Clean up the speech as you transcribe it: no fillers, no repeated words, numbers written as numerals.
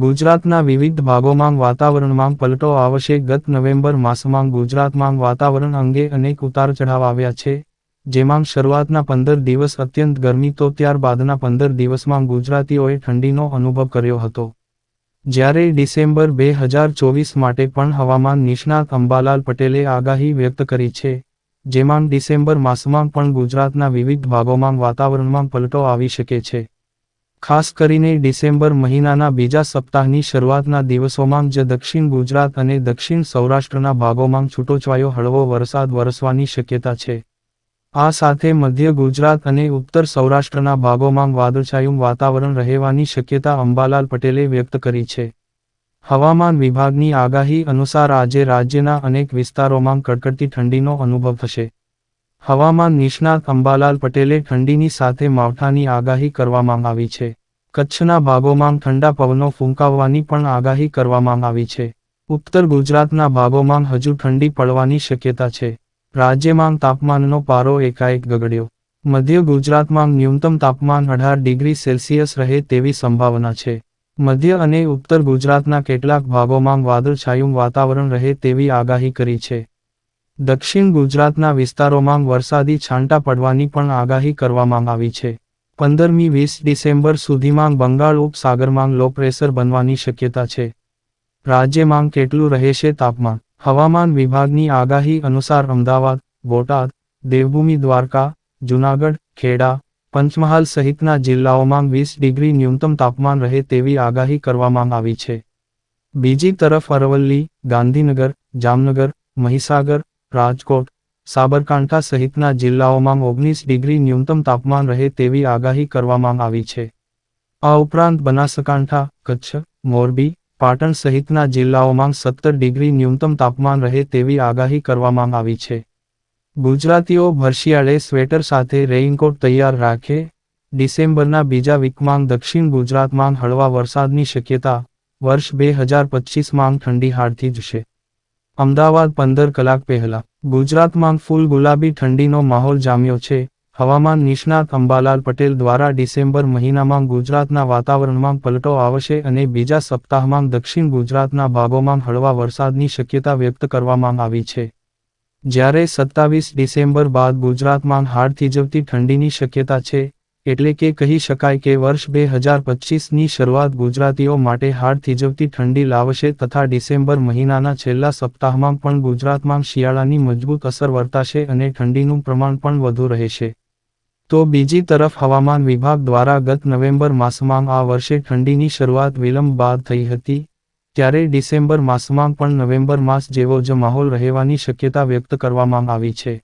ગુજરાતના વિવિધ ભાગોમાં વાતાવરણમાં પલટો આવશે. ગત નવેમ્બર માસમાં ગુજરાતમાં વાતાવરણ અંગે અનેક ઉતાર ચઢાવ આવ્યા છે, જેમાં શરૂઆતના 15 દિવસ અત્યંત ગરમી તો ત્યારબાદના 15 દિવસમાં ગુજરાતીઓએ ઠંડીનો અનુભવ કર્યો હતો. જ્યારે ડિસેમ્બર 2024 માટે પણ હવામાન નિષ્ણાત અંબાલાલ પટેલે આગાહી વ્યક્ત કરી છે, જેમાં ડિસેમ્બર માસમાં પણ ગુજરાતના વિવિધ ભાગોમાં વાતાવરણમાં પલટો આવી શકે છે. ખાસ કરીને ડિસેમ્બર મહિનાના બીજા સપ્તાહની શરૂઆતના દિવસોમાં જ દક્ષિણ ગુજરાત અને દક્ષિણ સૌરાષ્ટ્રના ભાગોમાં છૂટોછવાયો હળવો વરસાદ વરસવાની શક્યતા છે. આ સાથે મધ્ય ગુજરાત અને ઉત્તર સૌરાષ્ટ્રના ભાગોમાં વાદળછાયું વાતાવરણ રહેવાની શક્યતા અંબાલાલ પટેલે વ્યક્ત કરી છે. હવામાન વિભાગની આગાહી અનુસાર આજે રાજ્યના અનેક વિસ્તારોમાં કડકડતી ઠંડીનો અનુભવ થશે. હવામાન નિષ્ણાત અંબાલાલ પટેલે ઠંડીની સાથે માવઠાની આગાહી કરવામાં આવી છે. કચ્છના ભાગોમાં ઠંડા પવનો ફૂંકાવવાની પણ આગાહી કરવામાં આવી છે. ઉત્તર ગુજરાતના ભાગોમાં હજુ ઠંડી પડવાની શક્યતા છે. રાજ્યમાં તાપમાનનો પારો એકાએક ગગડ્યો. મધ્ય ગુજરાતમાં ન્યૂનતમ તાપમાન 18 ડિગ્રી સેલ્સિયસ રહે તેવી સંભાવના છે. મધ્ય અને ઉત્તર ગુજરાતના કેટલાક ભાગોમાં વાદળછાયું વાતાવરણ રહે તેવી આગાહી કરી છે. દક્ષિણ ગુજરાતના વિસ્તારોમાં વરસાદી છાંટા પડવાની પણ આગાહી કરવામાં આવી છે. 15-20 ડિસેમ્બર સુધીમાં બંગાળ ઉપસાગરમાં લો પ્રેશર બનવાની શક્યતા છે. રાજ્યમાં કેટલું રહેશે તાપમાન? હવામાન વિભાગની આગાહી અનુસાર અમદાવાદ, બોટાદ, દેવભૂમિ દ્વારકા, જૂનાગઢ, ખેડા, પંચમહાલ સહિતના જિલ્લાઓમાં 20 ડિગ્રી ન્યૂનતમ તાપમાન રહે તેવી આગાહી કરવામાં આવી છે. બીજી તરફ અરવલ્લી, ગાંધીનગર, જામનગર, મહીસાગર, રાજકોટ, સાબરકાંઠા સહિતના જિલ્લાઓમાં 19 ડિગ્રી ન્યૂનતમ તાપમાન રહે તેવી આગાહી કરવામાં આવી છે. આ ઉપરાંત બનાસકાંઠા, કચ્છ, મોરબી, પાટણ સહિતના જિલ્લાઓમાં 17 ડિગ્રી ન્યૂનતમ તાપમાન રહે તેવી આગાહી કરવામાં આવી છે. ગુજરાતીઓ ભરશિયાળે સ્વેટર સાથે રેઇનકોટ તૈયાર રાખે. ડિસેમ્બરના બીજા વીકમાં દક્ષિણ ગુજરાતમાં હળવા વરસાદની શક્યતા. વર્ષ 2025માં ઠંડી હાડથી જશે. અમદાવાદ 15 કલાક પહેલા. ગુજરાતમાં ફૂલ ગુલાબી ઠંડીનો માહોલ જામ્યો છે. હવામાન નિષ્ણાત અંબાલાલ પટેલ દ્વારા ડિસેમ્બર મહિનામાં ગુજરાતના વાતાવરણમાં પલટો આવશે અને બીજા સપ્તાહમાં દક્ષિણ ગુજરાતના ભાગોમાં હળવા વરસાદની શક્યતા વ્યક્ત કરવામાં આવી છે. જ્યારે 27 ડિસેમ્બર બાદ ગુજરાતમાં હાડ થીજવતી ઠંડીની શક્યતા છે, એટલે કે કહી શકાય કે વર્ષ 2025ની શરૂઆત ગુજરાતીઓ માટે હાડ થીજવતી ઠંડી લાવશે તથા ડિસેમ્બર મહિનાના છેલ્લા સપ્તાહમાં પણ ગુજરાતમાં શિયાળાની મજબૂત અસર વર્તાશે અને ઠંડીનું પ્રમાણ પણ વધુ રહેશે. તો બીજી તરફ હવામાન વિભાગ દ્વારા ગત નવેમ્બર માસમાં આ વર્ષે ઠંડીની શરૂઆત વિલંબ બાદ થઈ હતી, ત્યારે ડિસેમ્બર માસમાં પણ નવેમ્બર માસ જેવો જ માહોલ રહેવાની શક્યતા વ્યક્ત કરવામાં આવી છે.